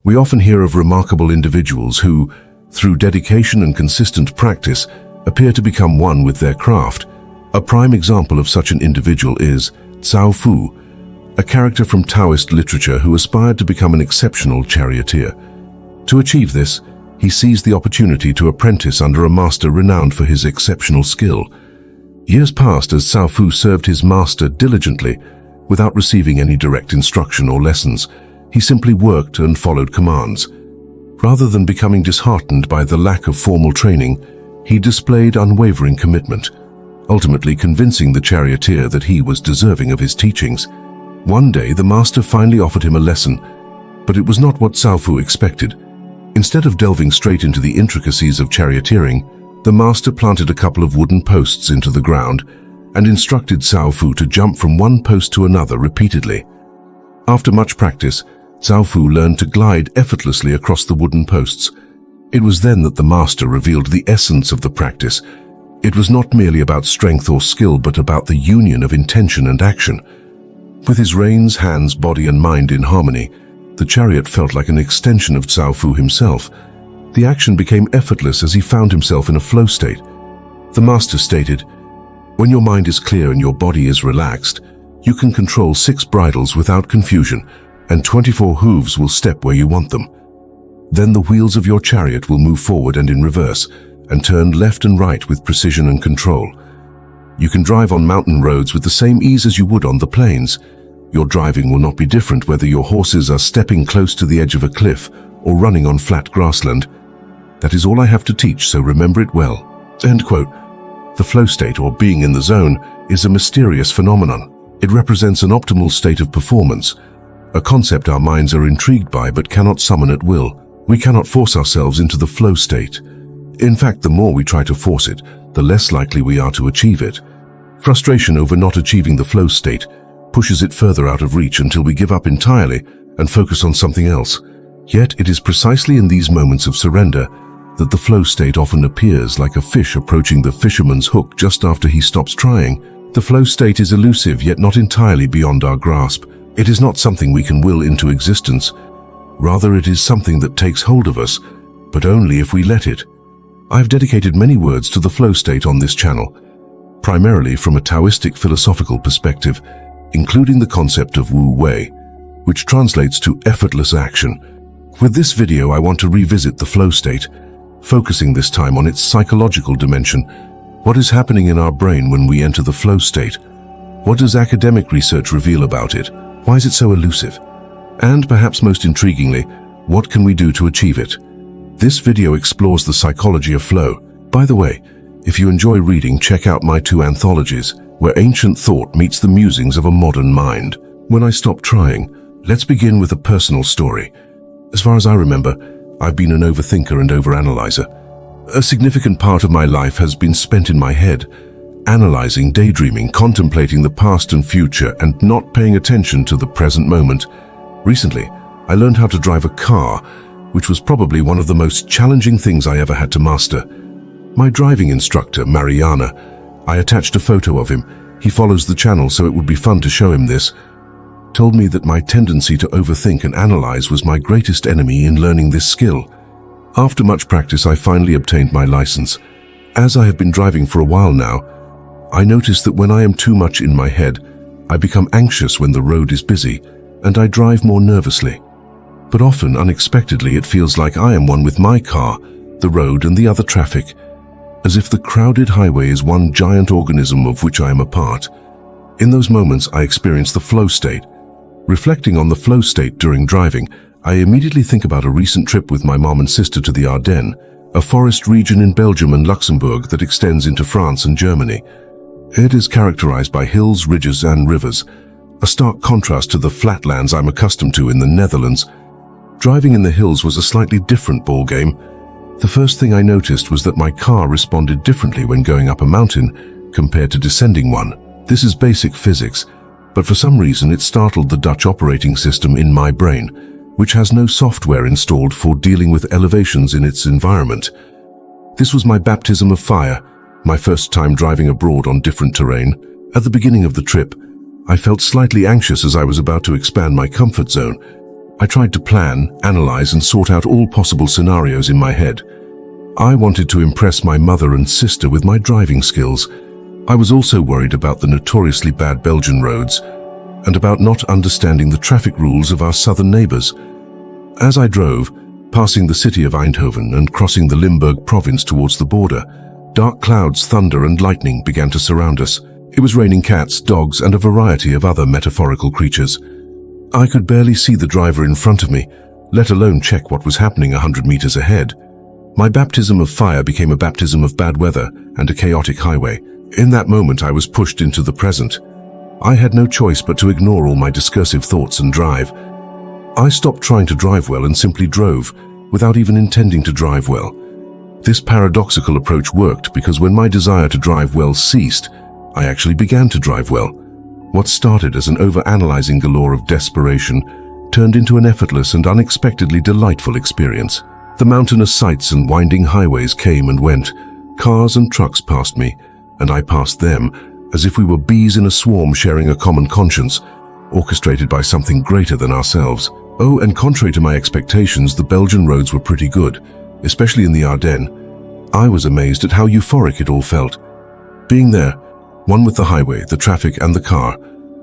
We often hear of remarkable individuals who, through dedication and consistent practice, appear to become one with their craft. A prime example of such an individual is Cao Fu, a character from Taoist literature who aspired to become an exceptional charioteer. To achieve this, he seized the opportunity to apprentice under a master renowned for his exceptional skill. Years passed as Cao Fu served his master diligently, without receiving any direct instruction or lessons. He simply worked and followed commands. Rather than becoming disheartened by the lack of formal training, he displayed unwavering commitment, ultimately convincing the charioteer that he was deserving of his teachings. One day, the master finally offered him a lesson, but it was not what Cao Fu expected. Instead of delving straight into the intricacies of charioteering, the master planted a couple of wooden posts into the ground and instructed Cao Fu to jump from one post to another repeatedly. After much practice, Cao Fu learned to glide effortlessly across the wooden posts. It was then that the master revealed the essence of the practice. It was not merely about strength or skill, but about the union of intention and action. With his reins, hands, body and mind in harmony, the chariot felt like an extension of Cao Fu himself. The action became effortless as he found himself in a flow state. The master stated, "When your mind is clear and your body is relaxed, you can control 6 bridles without confusion, and 24 hooves will step where you want them. Then the wheels of your chariot will move forward and in reverse, and turn left and right with precision and control. You can drive on mountain roads with the same ease as you would on the plains. Your driving will not be different whether your horses are stepping close to the edge of a cliff or running on flat grassland. That is all I have to teach, so remember it well." End quote. The flow state, or being in the zone, is a mysterious phenomenon. It represents an optimal state of performance, a concept our minds are intrigued by but cannot summon at will. We cannot force ourselves into the flow state. In fact, the more we try to force it, the less likely we are to achieve it. Frustration over not achieving the flow state pushes it further out of reach until we give up entirely and focus on something else. Yet it is precisely in these moments of surrender that the flow state often appears, like a fish approaching the fisherman's hook just after he stops trying. The flow state is elusive, yet not entirely beyond our grasp. It is not something we can will into existence. Rather, it is something that takes hold of us, but only if we let it. I've dedicated many words to the flow state on this channel, primarily from a Taoistic philosophical perspective, including the concept of Wu Wei, which translates to effortless action. With this video, I want to revisit the flow state, focusing this time on its psychological dimension. What is happening in our brain when we enter the flow state? What does academic research reveal about it? Why is it so elusive? And perhaps most intriguingly, what can we do to achieve it? This video explores the psychology of flow. By the way, if you enjoy reading, check out my 2 anthologies, where ancient thought meets the musings of a modern mind. When I stopped trying, let's begin with a personal story. As far as I remember, I've been an overthinker and overanalyzer. A significant part of my life has been spent in my head, analyzing, daydreaming, contemplating the past and future, and not paying attention to the present moment. Recently, I learned how to drive a car, which was probably one of the most challenging things I ever had to master. My driving instructor, Mariana, I attached a photo of him. He follows the channel, so it would be fun to show him this. Told me that my tendency to overthink and analyze was my greatest enemy in learning this skill. After much practice, I finally obtained my license. As I have been driving for a while now, I notice that when I am too much in my head, I become anxious when the road is busy, and I drive more nervously. But often, unexpectedly, it feels like I am one with my car, the road and the other traffic, as if the crowded highway is one giant organism of which I am a part. In those moments, I experience the flow state. Reflecting on the flow state during driving, I immediately think about a recent trip with my mom and sister to the Ardennes, a forest region in Belgium and Luxembourg that extends into France and Germany. It is characterized by hills, ridges, and rivers, a stark contrast to the flatlands I'm accustomed to in the Netherlands. Driving in the hills was a slightly different ballgame. The first thing I noticed was that my car responded differently when going up a mountain compared to descending one. This is basic physics, but for some reason it startled the Dutch operating system in my brain, which has no software installed for dealing with elevations in its environment. This was my baptism of fire, my first time driving abroad on different terrain. At the beginning of the trip, I felt slightly anxious as I was about to expand my comfort zone. I tried to plan, analyze, and sort out all possible scenarios in my head. I wanted to impress my mother and sister with my driving skills. I was also worried about the notoriously bad Belgian roads and about not understanding the traffic rules of our southern neighbors. As I drove, passing the city of Eindhoven and crossing the Limburg province towards the border, dark clouds, thunder, and lightning began to surround us. It was raining cats, dogs, and a variety of other metaphorical creatures. I could barely see the driver in front of me, let alone check what was happening 100 meters ahead. My baptism of fire became a baptism of bad weather and a chaotic highway. In that moment, I was pushed into the present. I had no choice but to ignore all my discursive thoughts and drive. I stopped trying to drive well and simply drove, without even intending to drive well. This paradoxical approach worked because when my desire to drive well ceased, I actually began to drive well. What started as an over-analyzing galore of desperation turned into an effortless and unexpectedly delightful experience. The mountainous sights and winding highways came and went. Cars and trucks passed me, and I passed them, as if we were bees in a swarm sharing a common conscience, orchestrated by something greater than ourselves. Oh, and contrary to my expectations, the Belgian roads were pretty good, especially in the Ardennes. I was amazed at how euphoric it all felt. Being there, one with the highway, the traffic, and the car,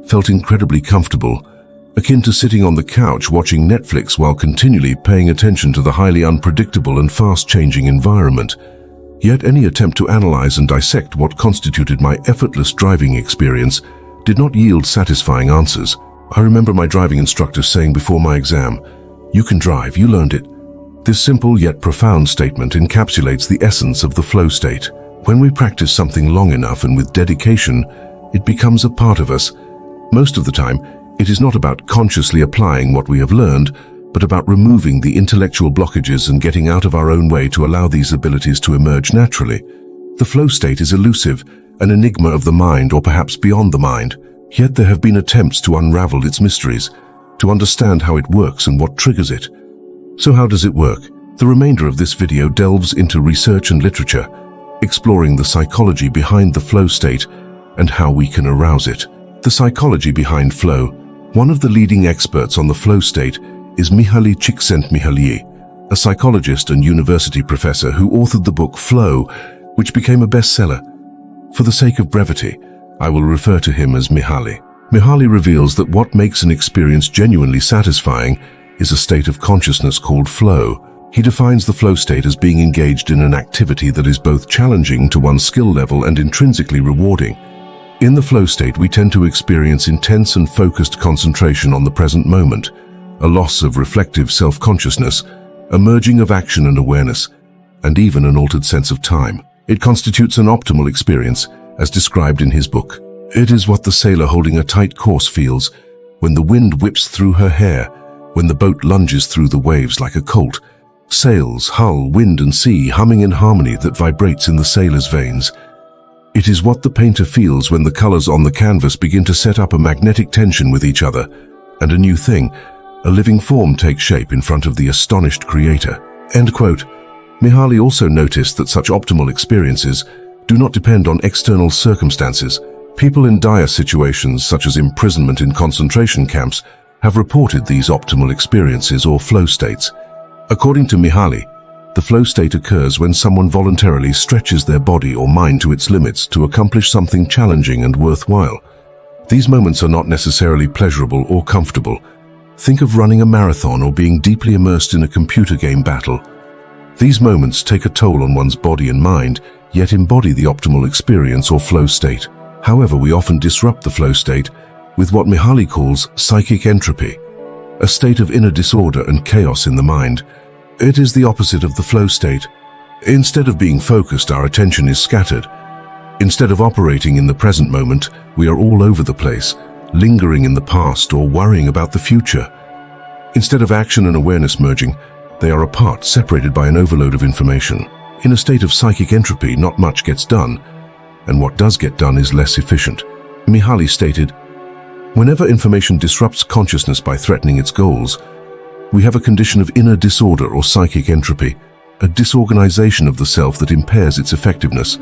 felt incredibly comfortable, akin to sitting on the couch watching Netflix while continually paying attention to the highly unpredictable and fast-changing environment. Yet any attempt to analyze and dissect what constituted my effortless driving experience did not yield satisfying answers. I remember my driving instructor saying before my exam, "You can drive, you learned it." This simple yet profound statement encapsulates the essence of the flow state. When we practice something long enough and with dedication, it becomes a part of us. Most of the time, it is not about consciously applying what we have learned, but about removing the intellectual blockages and getting out of our own way to allow these abilities to emerge naturally. The flow state is elusive, an enigma of the mind or perhaps beyond the mind. Yet there have been attempts to unravel its mysteries, to understand how it works and what triggers it. So how does it work? The remainder of this video delves into research and literature, exploring the psychology behind the flow state and how we can arouse it. The psychology behind flow. One of the leading experts on the flow state is Mihaly Csikszentmihalyi, a psychologist and university professor who authored the book Flow, which became a bestseller. For the sake of brevity, I will refer to him as Mihaly. Mihaly reveals that what makes an experience genuinely satisfying is a state of consciousness called flow. He defines the flow state as being engaged in an activity that is both challenging to one's skill level and intrinsically rewarding. In the flow state, we tend to experience intense and focused concentration on the present moment, a loss of reflective self-consciousness, a merging of action and awareness, and even an altered sense of time. It constitutes an optimal experience, as described in his book. It is what the sailor holding a tight course feels when the wind whips through her hair, when the boat lunges through the waves like a colt, sails, hull, wind and sea humming in harmony that vibrates in the sailor's veins. It is what the painter feels when the colors on the canvas begin to set up a magnetic tension with each other, and a new thing, a living form, takes shape in front of the astonished creator. End quote. Mihaly also noticed that such optimal experiences do not depend on external circumstances. People in dire situations, such as imprisonment in concentration camps, have reported these optimal experiences or flow states. According to Mihaly, the flow state occurs when someone voluntarily stretches their body or mind to its limits to accomplish something challenging and worthwhile. These moments are not necessarily pleasurable or comfortable. Think of running a marathon or being deeply immersed in a computer game battle. These moments take a toll on one's body and mind, yet embody the optimal experience or flow state. However, we often disrupt the flow state with what Mihaly calls psychic entropy, a state of inner disorder and chaos in the mind. It is the opposite of the flow state. Instead of being focused, our attention is scattered. Instead of operating in the present moment, we are all over the place, lingering in the past or worrying about the future. Instead of action and awareness merging, they are apart, separated by an overload of information. In a state of psychic entropy, not much gets done, and what does get done is less efficient. Mihaly stated, "Whenever information disrupts consciousness by threatening its goals, we have a condition of inner disorder or psychic entropy, a disorganization of the self that impairs its effectiveness.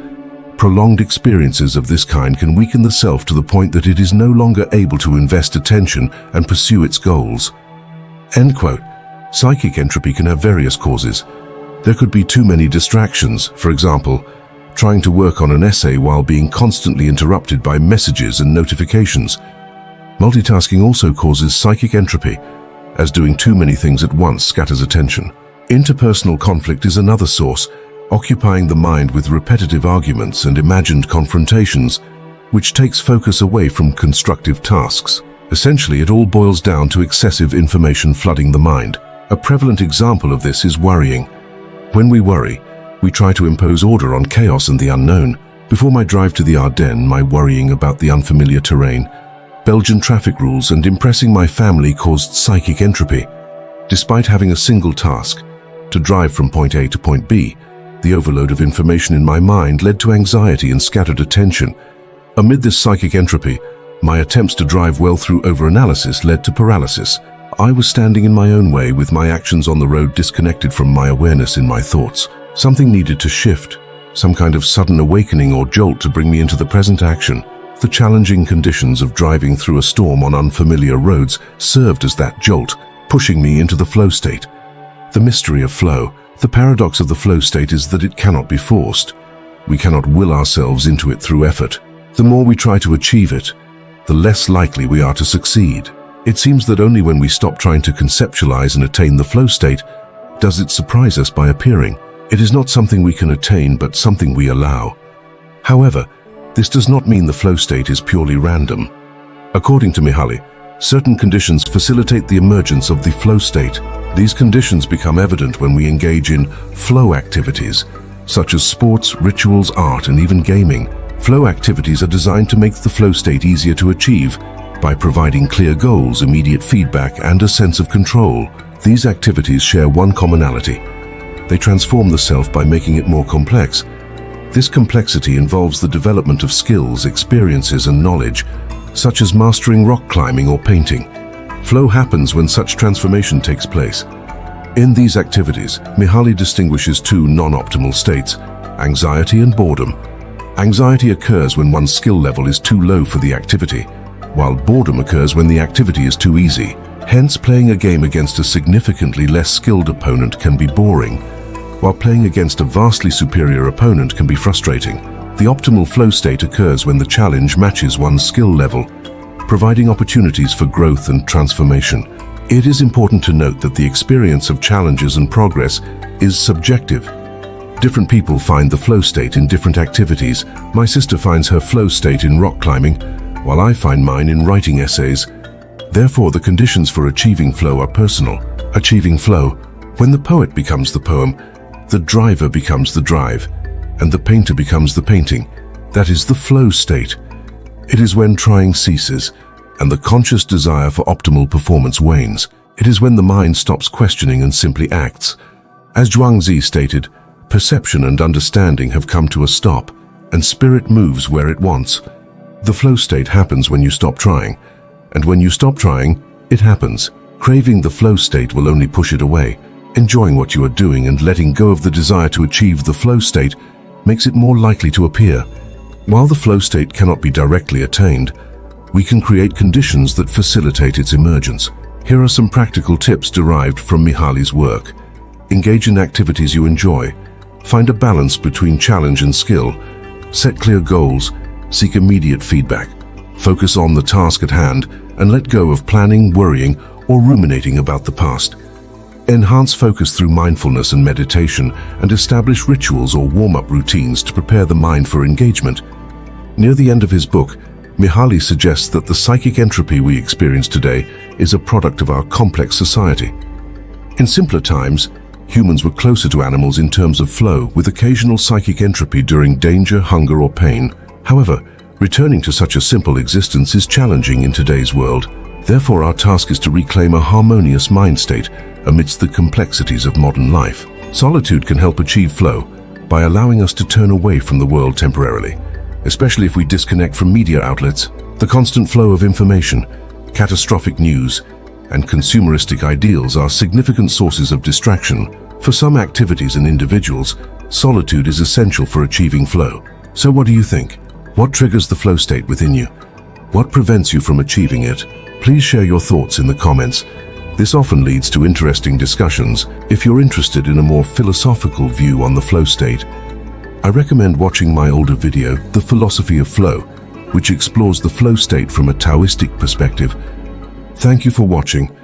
Prolonged experiences of this kind can weaken the self to the point that it is no longer able to invest attention and pursue its goals." End quote. Psychic entropy can have various causes. There could be too many distractions, for example, trying to work on an essay while being constantly interrupted by messages and notifications. Multitasking also causes psychic entropy, as doing too many things at once scatters attention. Interpersonal conflict is another source, occupying the mind with repetitive arguments and imagined confrontations, which takes focus away from constructive tasks. Essentially, it all boils down to excessive information flooding the mind. A prevalent example of this is worrying. When we worry, we try to impose order on chaos and the unknown. Before my drive to the Ardennes, my worrying about the unfamiliar terrain, Belgian traffic rules, and impressing my family caused psychic entropy. Despite having a single task, to drive from point A to point B, the overload of information in my mind led to anxiety and scattered attention. Amid this psychic entropy, my attempts to drive well through overanalysis led to paralysis. I was standing in my own way with my actions on the road disconnected from my awareness in my thoughts. Something needed to shift, some kind of sudden awakening or jolt to bring me into the present action. The challenging conditions of driving through a storm on unfamiliar roads served as that jolt, pushing me into the flow state. The mystery of flow. The paradox of the flow state is that it cannot be forced. We cannot will ourselves into it through effort. The more we try to achieve it, the less likely we are to succeed. It seems that only when we stop trying to conceptualize and attain the flow state does it surprise us by appearing. It is not something we can attain, but something we allow. However, this does not mean the flow state is purely random. According to Mihaly, certain conditions facilitate the emergence of the flow state. These conditions become evident when we engage in flow activities, such as sports, rituals, art, and even gaming. Flow activities are designed to make the flow state easier to achieve by providing clear goals, immediate feedback, and a sense of control. These activities share one commonality. They transform the self by making it more complex. This complexity involves the development of skills, experiences, and knowledge, such as mastering rock climbing or painting. Flow happens when such transformation takes place. In these activities, Mihaly distinguishes two non-optimal states, anxiety and boredom. Anxiety occurs when one's skill level is too low for the activity, while boredom occurs when the activity is too easy. Hence, playing a game against a significantly less skilled opponent can be boring, while playing against a vastly superior opponent can be frustrating. The optimal flow state occurs when the challenge matches one's skill level, providing opportunities for growth and transformation. It is important to note that the experience of challenges and progress is subjective. Different people find the flow state in different activities. My sister finds her flow state in rock climbing, while I find mine in writing essays. Therefore, the conditions for achieving flow are personal. Achieving flow. When the poet becomes the poem, the driver becomes the drive, and the painter becomes the painting. That is the flow state. It is when trying ceases, and the conscious desire for optimal performance wanes. It is when the mind stops questioning and simply acts. As Zhuangzi stated, perception and understanding have come to a stop, and spirit moves where it wants. The flow state happens when you stop trying, and when you stop trying, it happens. Craving the flow state will only push it away. Enjoying what you are doing and letting go of the desire to achieve the flow state makes it more likely to appear. While the flow state cannot be directly attained, we can create conditions that facilitate its emergence. Here are some practical tips derived from Mihaly's work. Engage in activities you enjoy. Find a balance between challenge and skill. Set clear goals. Seek immediate feedback. Focus on the task at hand and let go of planning, worrying, or ruminating about the past. Enhance focus through mindfulness and meditation, and establish rituals or warm-up routines to prepare the mind for engagement. Near the end of his book, Mihaly suggests that the psychic entropy we experience today is a product of our complex society. In simpler times, humans were closer to animals in terms of flow, with occasional psychic entropy during danger, hunger, or pain. However, returning to such a simple existence is challenging in today's world. Therefore, our task is to reclaim a harmonious mind state amidst the complexities of modern life. Solitude can help achieve flow by allowing us to turn away from the world temporarily, especially if we disconnect from media outlets. The constant flow of information, catastrophic news, and consumeristic ideals are significant sources of distraction. For some activities and individuals, solitude is essential for achieving flow. So what do you think? What triggers the flow state within you? What prevents you from achieving it? Please share your thoughts in the comments. This often leads to interesting discussions. If you're interested in a more philosophical view on the flow state, I recommend watching my older video, The Philosophy of Flow, which explores the flow state from a Taoistic perspective. Thank you for watching.